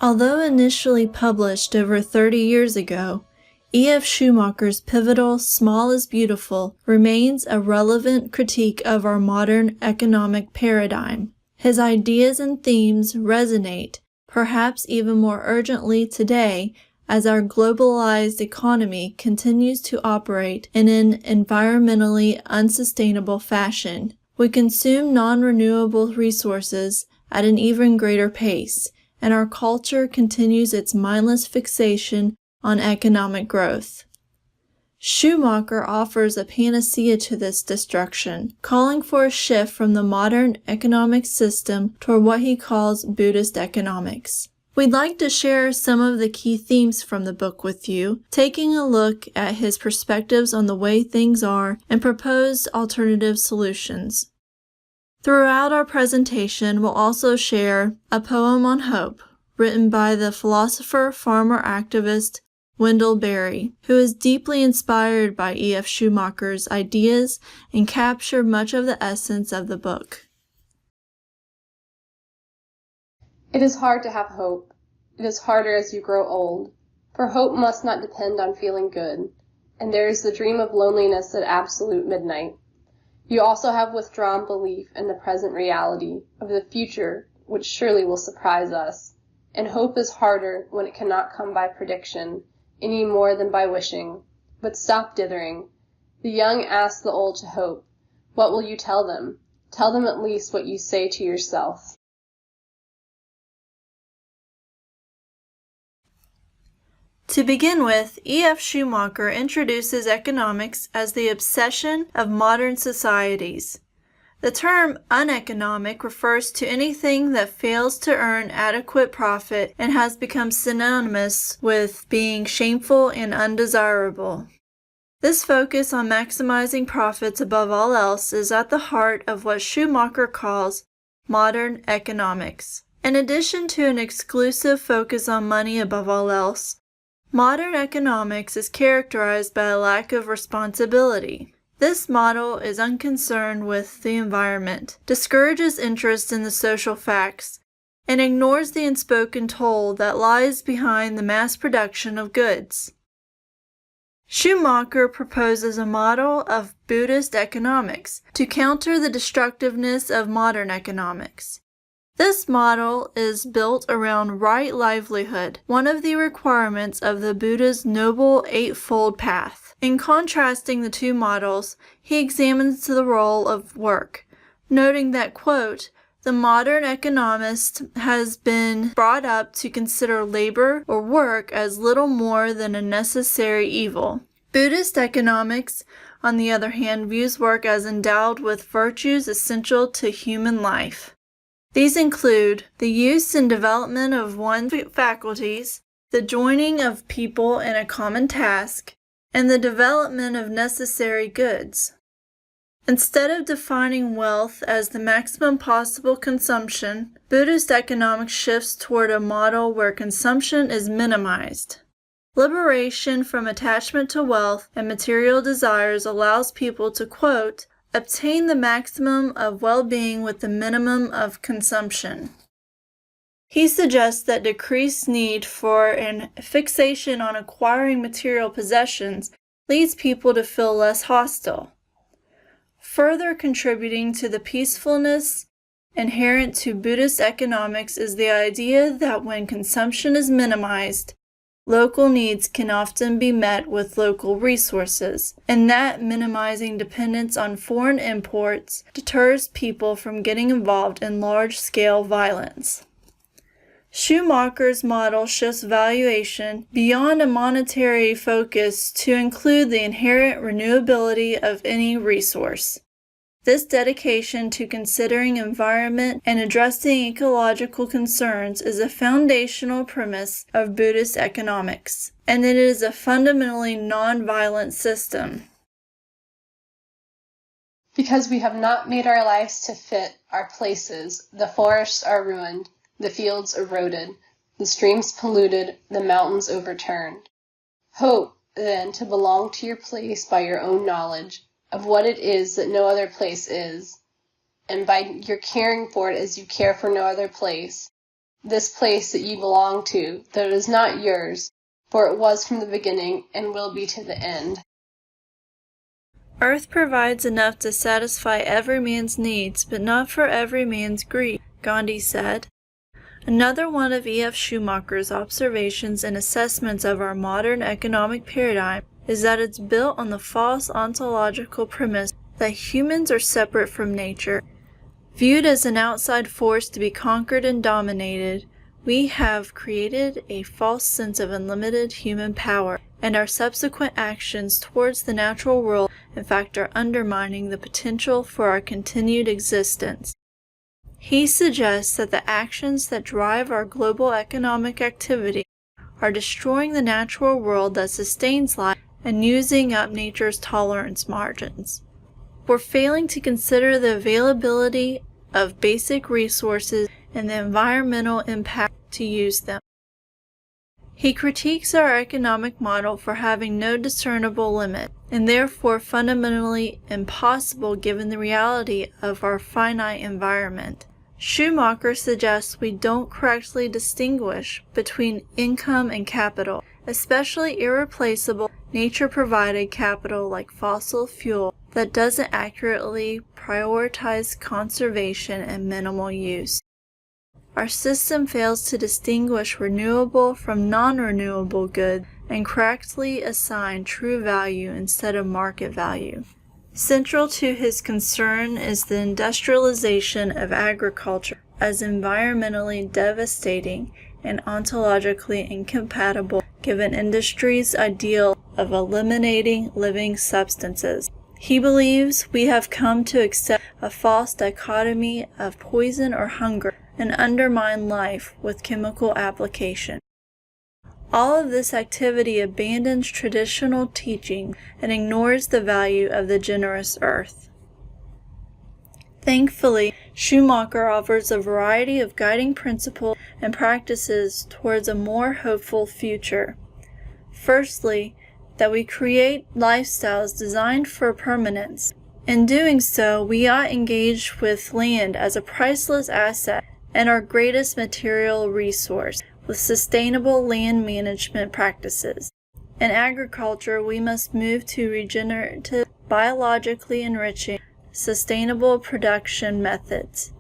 Although initially published over 30 years ago, E.F. Schumacher's pivotal Small is Beautiful remains a relevant critique of our modern economic paradigm. His ideas and themes resonate, perhaps even more urgently today, as our globalized economy continues to operate in an environmentally unsustainable fashion. We consume non-renewable resources at an even greater pace, and our culture continues its mindless fixation on economic growth. Schumacher offers a panacea to this destruction, calling for a shift from the modern economic system toward what he calls Buddhist economics. We'd like to share some of the key themes from the book with you, taking a look at his perspectives on the way things are and proposed alternative solutions. Throughout our presentation, we'll also share a poem on hope, written by the philosopher, farmer, activist Wendell Berry, who is deeply inspired by E.F. Schumacher's ideas and captured much of the essence of the book. It is hard to have hope. It is harder as you grow old, for hope must not depend on feeling good, and there is the dream of loneliness at absolute midnight. You also have withdrawn belief in the present reality of the future, which surely will surprise us, and hope is harder when it cannot come by prediction, any more than by wishing. But stop dithering. The young ask the old to hope. What will you tell them? Tell them at least what you say to yourself. To begin with, E.F. Schumacher introduces economics as the obsession of modern societies. The term uneconomic refers to anything that fails to earn adequate profit and has become synonymous with being shameful and undesirable. This focus on maximizing profits above all else is at the heart of what Schumacher calls modern economics. In addition to an exclusive focus on money above all else, modern economics is characterized by a lack of responsibility. This model is unconcerned with the environment, discourages interest in the social facts, and ignores the unspoken toll that lies behind the mass production of goods. Schumacher proposes a model of Buddhist economics to counter the destructiveness of modern economics. This model is built around right livelihood, one of the requirements of the Buddha's Noble Eightfold Path. In contrasting the two models, he examines the role of work, noting that, quote, the modern economist has been brought up to consider labor or work as little more than a necessary evil. Buddhist economics, on the other hand, views work as endowed with virtues essential to human life. These include the use and development of one's faculties, the joining of people in a common task, and the development of necessary goods. Instead of defining wealth as the maximum possible consumption, Buddhist economics shifts toward a model where consumption is minimized. Liberation from attachment to wealth and material desires allows people to, quote, obtain the maximum of well-being with the minimum of consumption. He suggests that decreased need for and fixation on acquiring material possessions leads people to feel less hostile. Further contributing to the peacefulness inherent to Buddhist economics is the idea that when consumption is minimized, local needs can often be met with local resources, and that minimizing dependence on foreign imports deters people from getting involved in large-scale violence. Schumacher's model shifts valuation beyond a monetary focus to include the inherent renewability of any resource. This dedication to considering environment and addressing ecological concerns is a foundational premise of Buddhist economics, and it is a fundamentally non-violent system. Because we have not made our lives to fit our places, the forests are ruined, the fields eroded, the streams polluted, the mountains overturned. Hope, then, to belong to your place by your own knowledge of what it is that no other place is, and by your caring for it as you care for no other place, this place that you belong to, though it is not yours, for it was from the beginning and will be to the end. Earth provides enough to satisfy every man's needs, but not for every man's greed, Gandhi said. Another one of E.F. Schumacher's observations and assessments of our modern economic paradigm is that it's built on the false ontological premise that humans are separate from nature. Viewed as an outside force to be conquered and dominated, we have created a false sense of unlimited human power, and our subsequent actions towards the natural world, in fact, are undermining the potential for our continued existence. He suggests that the actions that drive our global economic activity are destroying the natural world that sustains life and using up nature's tolerance margins. We're failing to consider the availability of basic resources and the environmental impact to use them. He critiques our economic model for having no discernible limit, and therefore fundamentally impossible given the reality of our finite environment. Schumacher suggests we don't correctly distinguish between income and capital, especially irreplaceable, nature-provided capital like fossil fuel that doesn't accurately prioritize conservation and minimal use. Our system fails to distinguish renewable from non-renewable goods and correctly assign true value instead of market value. Central to his concern is the industrialization of agriculture as environmentally devastating and ontologically incompatible given industry's ideal of eliminating living substances. He believes we have come to accept a false dichotomy of poison or hunger and undermine life with chemical application. All of this activity abandons traditional teaching and ignores the value of the generous earth. Thankfully, Schumacher offers a variety of guiding principles and practices towards a more hopeful future. Firstly, that we create lifestyles designed for permanence. In doing so, we ought engage with land as a priceless asset and our greatest material resource, with sustainable land management practices. In agriculture, we must move to regenerative, biologically enriching, sustainable production methods.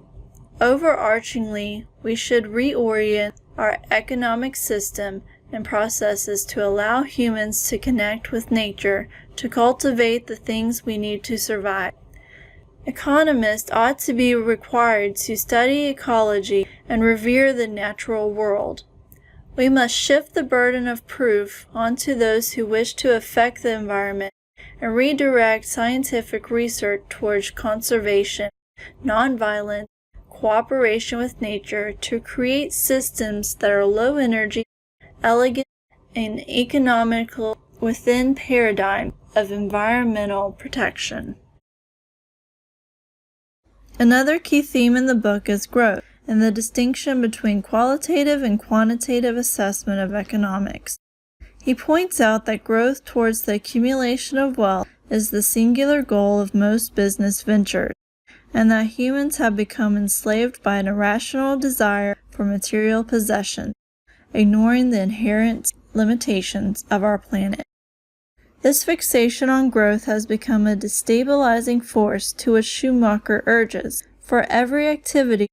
Overarchingly, we should reorient our economic system and processes to allow humans to connect with nature, to cultivate the things we need to survive. Economists ought to be required to study ecology and revere the natural world. We must shift the burden of proof onto those who wish to affect the environment and redirect scientific research towards conservation, nonviolence, cooperation with nature to create systems that are low energy, elegant, and economical within paradigm of environmental protection. Another key theme in the book is growth and the distinction between qualitative and quantitative assessment of economics. He points out that growth towards the accumulation of wealth is the singular goal of most business ventures, and that humans have become enslaved by an irrational desire for material possessions, ignoring the inherent limitations of our planet. This fixation on growth has become a destabilizing force to which Schumacher urges, for every activity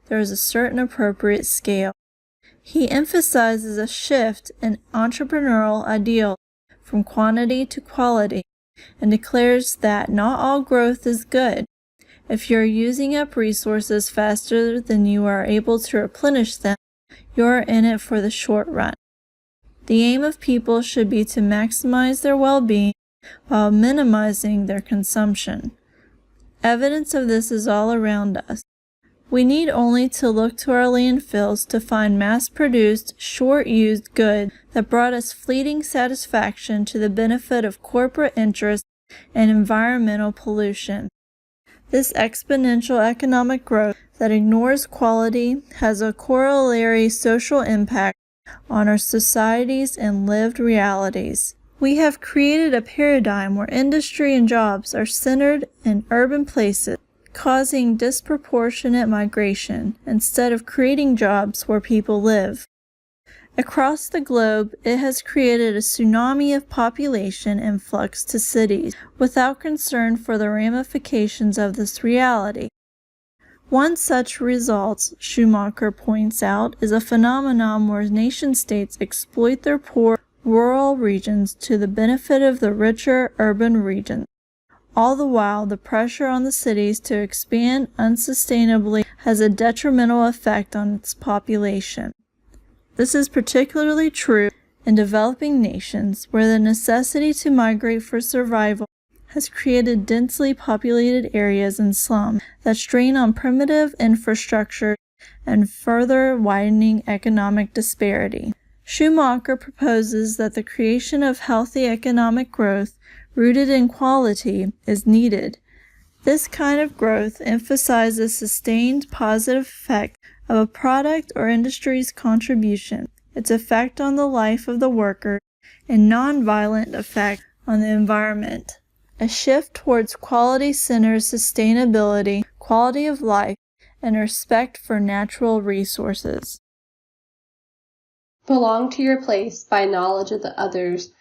there is a certain appropriate scale. He emphasizes a shift in entrepreneurial ideal from quantity to quality and declares that not all growth is good. If you are using up resources faster than you are able to replenish them, you are in it for the short run. The aim of people should be to maximize their well-being while minimizing their consumption. Evidence of this is all around us. We need only to look to our landfills to find mass-produced, short-used goods that brought us fleeting satisfaction to the benefit of corporate interests and environmental pollution. This exponential economic growth that ignores quality has a corollary social impact on our societies and lived realities. We have created a paradigm where industry and jobs are centered in urban places, causing disproportionate migration instead of creating jobs where people live. Across the globe, it has created a tsunami of population influx to cities without concern for the ramifications of this reality. One such result, Schumacher points out, is a phenomenon where nation-states exploit their poor rural regions to the benefit of the richer urban regions. All the while, the pressure on the cities to expand unsustainably has a detrimental effect on its population. This is particularly true in developing nations, where the necessity to migrate for survival has created densely populated areas and slums that strain on primitive infrastructure and further widening economic disparity. Schumacher proposes that the creation of healthy economic growth rooted in quality is needed. This kind of growth emphasizes sustained positive effect of a product or industry's contribution, its effect on the life of the worker, and nonviolent effect on the environment. A shift towards quality-centered sustainability, quality of life, and respect for natural resources. Belong to your place by knowledge of the others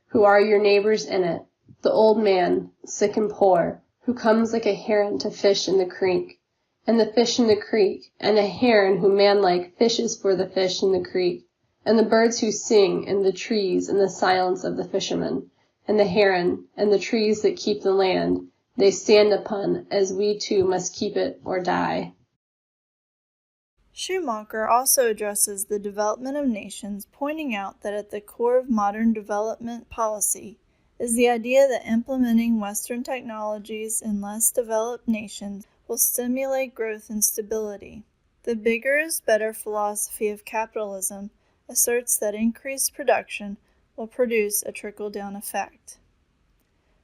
who are your neighbors in it, the old man, sick and poor, who comes like a heron to fish in the creek, and the fish in the creek, and a heron who manlike fishes for the fish in the creek, and the birds who sing, and the trees, and the silence of the fishermen, and the heron, and the trees that keep the land, they stand upon, as we too must keep it or die. Schumacher also addresses the development of nations, pointing out that at the core of modern development policy is the idea that implementing Western technologies in less developed nations will stimulate growth and stability. The bigger is better philosophy of capitalism asserts that increased production will produce a trickle-down effect.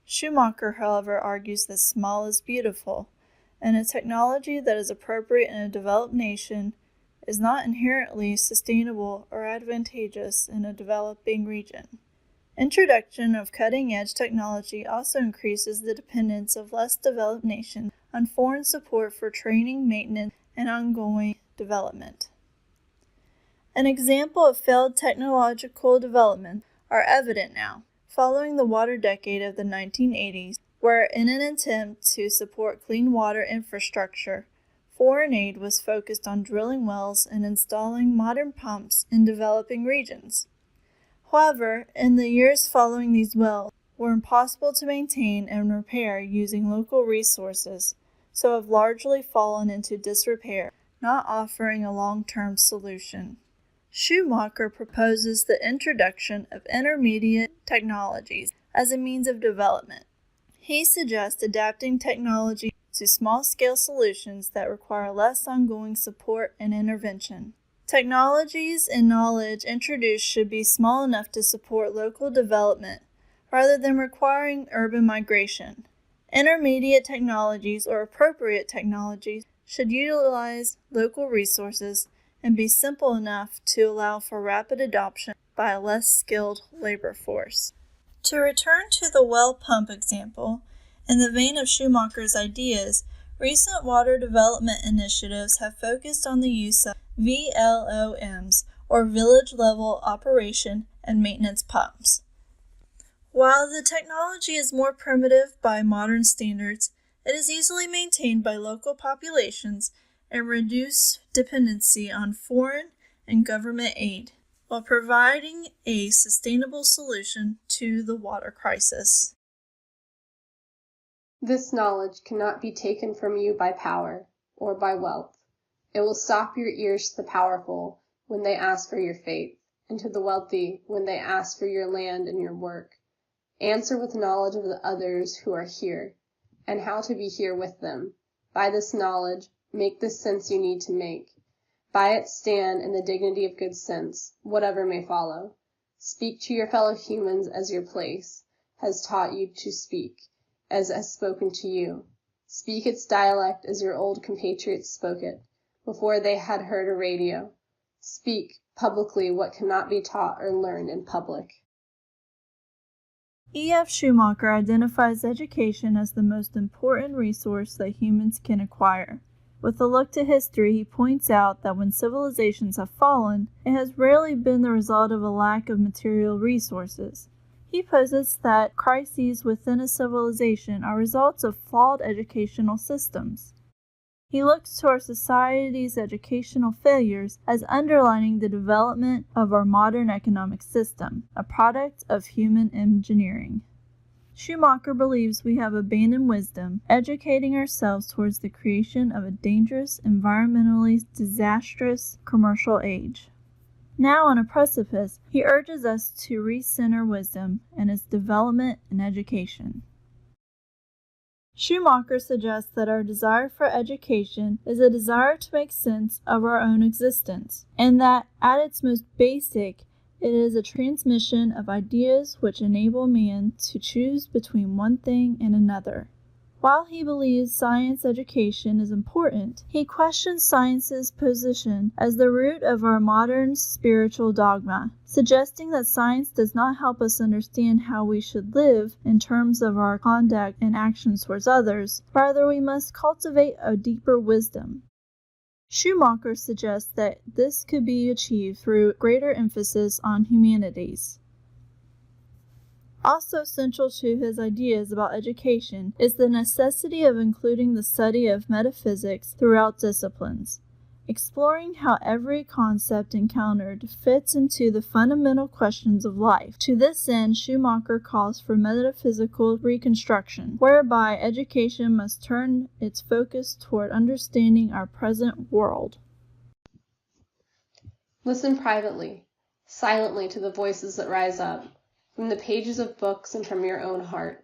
Schumacher, however, argues that small is beautiful, and a technology that is appropriate in a developed nation is not inherently sustainable or advantageous in a developing region. Introduction of cutting-edge technology also increases the dependence of less developed nations on foreign support for training, maintenance, and ongoing development. An example of failed technological development are evident now, following the water decade of the 1980s, where in an attempt to support clean water infrastructure, foreign aid was focused on drilling wells and installing modern pumps in developing regions. However, in the years following, these wells were impossible to maintain and repair using local resources, so have largely fallen into disrepair, not offering a long-term solution. Schumacher proposes the introduction of intermediate technologies as a means of development. He suggests adapting technology to small-scale solutions that require less ongoing support and intervention. Technologies and knowledge introduced should be small enough to support local development rather than requiring urban migration. Intermediate technologies or appropriate technologies should utilize local resources and be simple enough to allow for rapid adoption by a less skilled labor force. To return to the well pump example, in the vein of Schumacher's ideas, recent water development initiatives have focused on the use of VLOMs, or village-level operation and maintenance pumps. While the technology is more primitive by modern standards, it is easily maintained by local populations and reduce dependency on foreign and government aid, while providing a sustainable solution to the water crisis. This knowledge cannot be taken from you by power or by wealth. It will stop your ears to the powerful when they ask for your faith, and to the wealthy when they ask for your land and your work. Answer with knowledge of the others who are here, and how to be here with them. By this knowledge, make the sense you need to make. By it stand in the dignity of good sense, whatever may follow. Speak to your fellow humans as your place has taught you to speak, as has spoken to you. Speak its dialect as your old compatriots spoke it, before they had heard a radio. Speak publicly what cannot be taught or learned in public. E.F. Schumacher identifies education as the most important resource that humans can acquire. With a look to history, he points out that when civilizations have fallen, it has rarely been the result of a lack of material resources. He posits that crises within a civilization are results of flawed educational systems. He looks to our society's educational failures as underlining the development of our modern economic system, a product of human engineering. Schumacher believes we have abandoned wisdom, educating ourselves towards the creation of a dangerous, environmentally disastrous commercial age. Now on a precipice, he urges us to recenter wisdom and its development in education. Schumacher suggests that our desire for education is a desire to make sense of our own existence, and that, at its most basic, it is a transmission of ideas which enable man to choose between one thing and another. While he believes science education is important, he questions science's position as the root of our modern spiritual dogma, suggesting that science does not help us understand how we should live in terms of our conduct and actions towards others. Rather, we must cultivate a deeper wisdom. Schumacher suggests that this could be achieved through greater emphasis on humanities. Also central to his ideas about education is the necessity of including the study of metaphysics throughout disciplines, exploring how every concept encountered fits into the fundamental questions of life. To this end, Schumacher calls for metaphysical reconstruction, whereby education must turn its focus toward understanding our present world. Listen privately, silently to the voices that rise up, from the pages of books and from your own heart.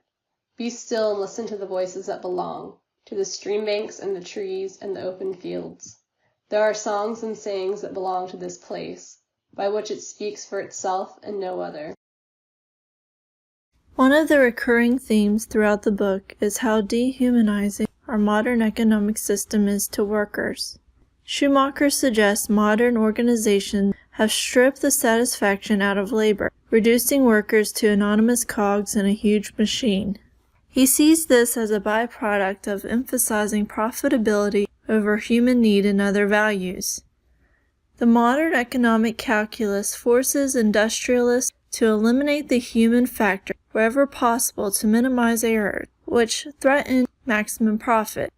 Be still and listen to the voices that belong, to the stream banks and the trees and the open fields. There are songs and sayings that belong to this place, by which it speaks for itself and no other. One of the recurring themes throughout the book is how dehumanizing our modern economic system is to workers. Schumacher suggests modern organizations have stripped the satisfaction out of labor, reducing workers to anonymous cogs in a huge machine. He sees this as a byproduct of emphasizing profitability over human need and other values. The modern economic calculus forces industrialists to eliminate the human factor wherever possible to minimize errors, which threaten maximum profit.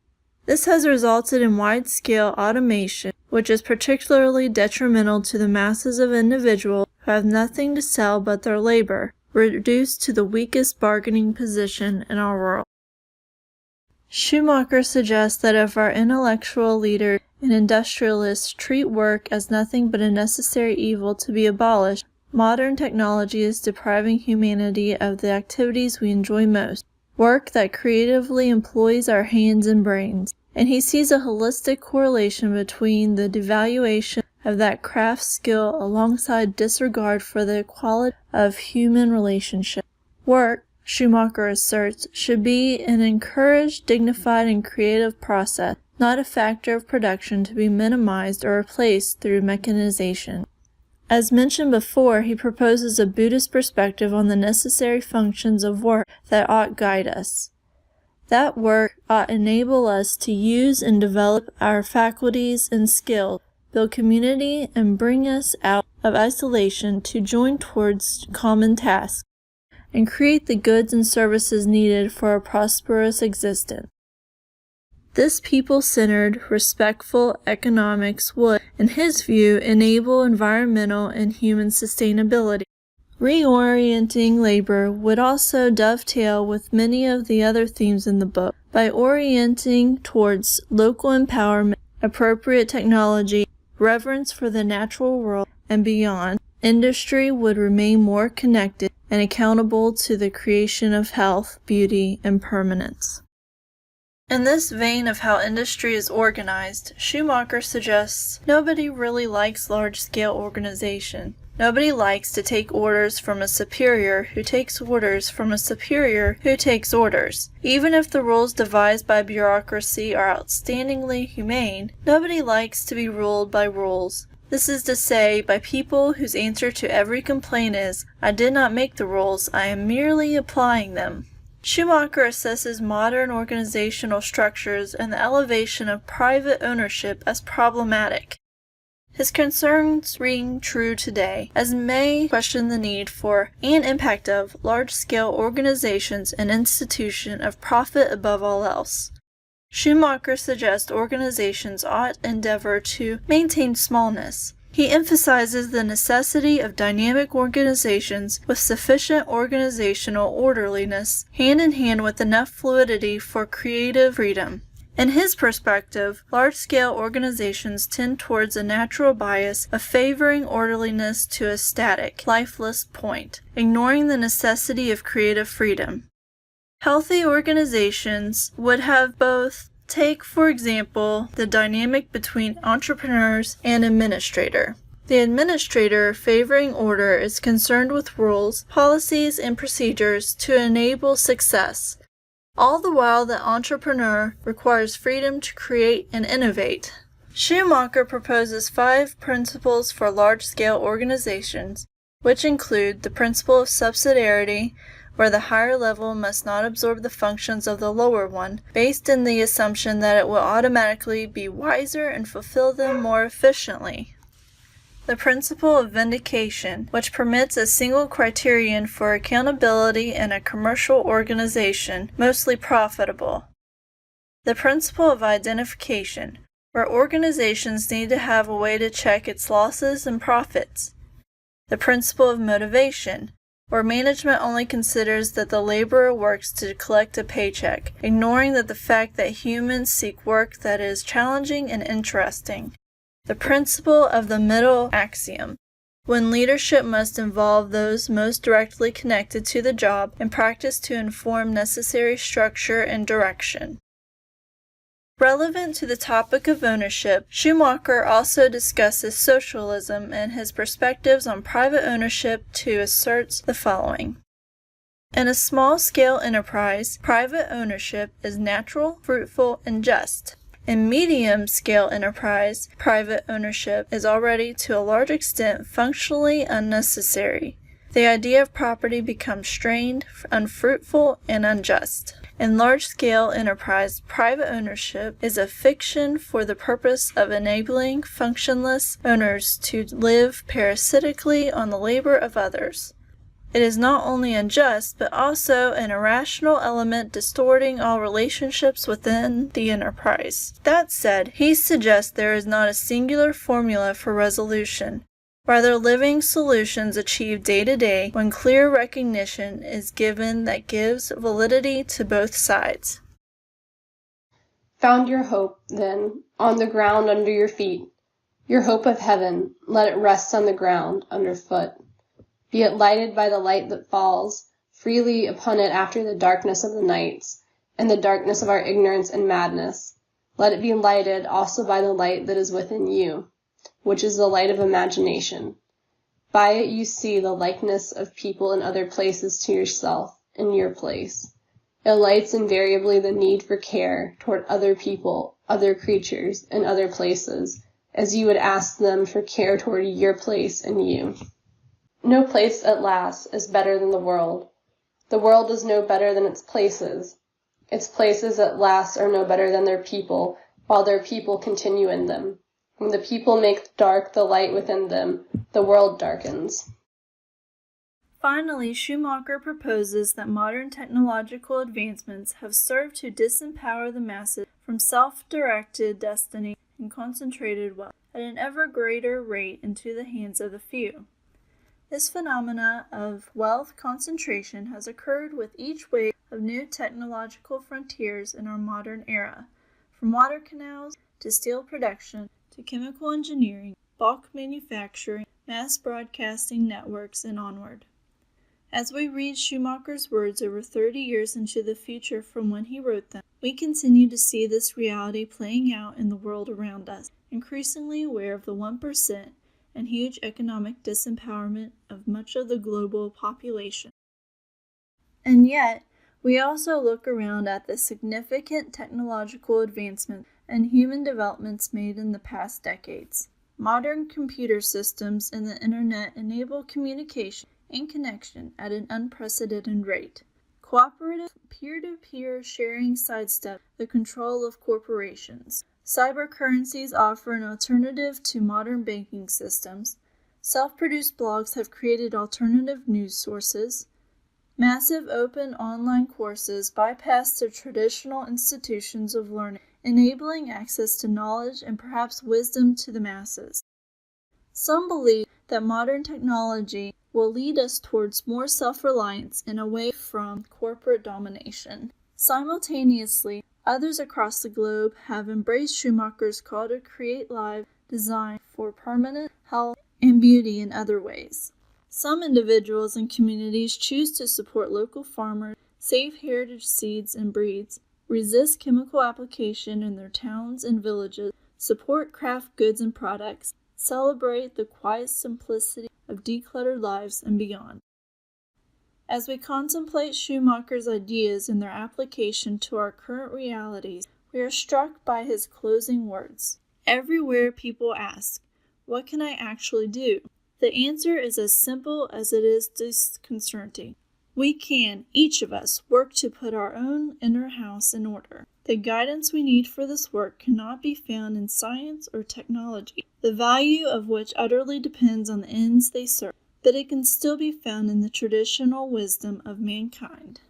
This has resulted in wide-scale automation, which is particularly detrimental to the masses of individuals who have nothing to sell but their labor, reduced to the weakest bargaining position in our world. Schumacher suggests that if our intellectual leaders and industrialists treat work as nothing but a necessary evil to be abolished, modern technology is depriving humanity of the activities we enjoy most, work that creatively employs our hands and brains. And he sees a holistic correlation between the devaluation of that craft skill alongside disregard for the equality of human relationships. Work, Schumacher asserts, should be an encouraged, dignified, and creative process, not a factor of production to be minimized or replaced through mechanization. As mentioned before, he proposes a Buddhist perspective on the necessary functions of work that ought guide us. That work ought enable us to use and develop our faculties and skills, build community, and bring us out of isolation to join towards common tasks, and create the goods and services needed for a prosperous existence. This people-centered, respectful economics would, in his view, enable environmental and human sustainability. Reorienting labor would also dovetail with many of the other themes in the book. By orienting towards local empowerment, appropriate technology, reverence for the natural world, and beyond, industry would remain more connected and accountable to the creation of health, beauty, and permanence. In this vein of how industry is organized, Schumacher suggests nobody really likes large-scale organization. Nobody likes to take orders from a superior who takes orders from a superior who takes orders. Even if the rules devised by bureaucracy are outstandingly humane, nobody likes to be ruled by rules. This is to say, by people whose answer to every complaint is, "I did not make the rules, I am merely applying them." Schumacher assesses modern organizational structures and the elevation of private ownership as problematic. His concerns ring true today, as may question the need for and impact of large-scale organizations and institutions of profit above all else. Schumacher suggests organizations ought endeavor to maintain smallness. He emphasizes the necessity of dynamic organizations with sufficient organizational orderliness, hand in hand with enough fluidity for creative freedom. In his perspective, large-scale organizations tend towards a natural bias of favoring orderliness to a static, lifeless point, ignoring the necessity of creative freedom. Healthy organizations would have both. Take, for example, the dynamic between entrepreneurs and administrator. The administrator, favoring order, is concerned with rules, policies, and procedures to enable success. All the while, the entrepreneur requires freedom to create and innovate. Schumacher proposes 5 principles for large-scale organizations, which include the principle of subsidiarity, where the higher level must not absorb the functions of the lower one, based in the assumption that it will automatically be wiser and fulfill them more efficiently. The principle of vindication, which permits a single criterion for accountability in a commercial organization, mostly profitable. The principle of identification, where organizations need to have a way to check its losses and profits. The principle of motivation, where management only considers that the laborer works to collect a paycheck, ignoring the fact that humans seek work that is challenging and interesting. The principle of the middle axiom, when leadership must involve those most directly connected to the job and practice to inform necessary structure and direction. Relevant to the topic of ownership, Schumacher also discusses socialism and his perspectives on private ownership to assert the following. In a small-scale enterprise, private ownership is natural, fruitful, and just. In medium-scale enterprise, private ownership is already to a large extent functionally unnecessary. The idea of property becomes strained, unfruitful, and unjust. In large-scale enterprise, private ownership is a fiction for the purpose of enabling functionless owners to live parasitically on the labor of others. It is not only unjust, but also an irrational element distorting all relationships within the enterprise. That said, he suggests there is not a singular formula for resolution. Rather, living solutions achieved day to day when clear recognition is given that gives validity to both sides. Found your hope, then, on the ground under your feet. Your hope of heaven, let it rest on the ground underfoot. Be it lighted by the light that falls freely upon it after the darkness of the nights, and the darkness of our ignorance and madness. Let it be lighted also by the light that is within you, which is the light of imagination. By it you see the likeness of people in other places to yourself, in your place. It lights invariably the need for care toward other people, other creatures, and other places, as you would ask them for care toward your place and you. No place at last is better than the world. The world is no better than its places. Its places at last are no better than their people, while their people continue in them. When the people make dark the light within them, the world darkens. Finally, Schumacher proposes that modern technological advancements have served to disempower the masses from self-directed destiny and concentrated wealth at an ever greater rate into the hands of the few. This phenomena of wealth concentration has occurred with each wave of new technological frontiers in our modern era, from water canals to steel production to chemical engineering, bulk manufacturing, mass broadcasting networks, and onward. As we read Schumacher's words over 30 years into the future from when he wrote them, we continue to see this reality playing out in the world around us, increasingly aware of the 1% and huge economic disempowerment of much of the global population. And yet, we also look around at the significant technological advancements and human developments made in the past decades. Modern computer systems and the internet enable communication and connection at an unprecedented rate. Cooperative peer-to-peer sharing sidesteps the control of corporations. Cybercurrencies offer an alternative to modern banking systems. Self-produced blogs have created alternative news sources. Massive open online courses bypass the traditional institutions of learning, enabling access to knowledge and perhaps wisdom to the masses. Some believe that modern technology will lead us towards more self-reliance and away from corporate domination. Simultaneously, others across the globe have embraced Schumacher's call to create live design for permanent health and beauty in other ways. Some individuals and communities choose to support local farmers, save heritage seeds and breeds, resist chemical application in their towns and villages, support craft goods and products, celebrate the quiet simplicity of decluttered lives, and beyond. As we contemplate Schumacher's ideas and their application to our current realities, we are struck by his closing words. Everywhere people ask, "What can I actually do?" The answer is as simple as it is disconcerting. We can, each of us, work to put our own inner house in order. The guidance we need for this work cannot be found in science or technology, the value of which utterly depends on the ends they serve, but it can still be found in the traditional wisdom of mankind.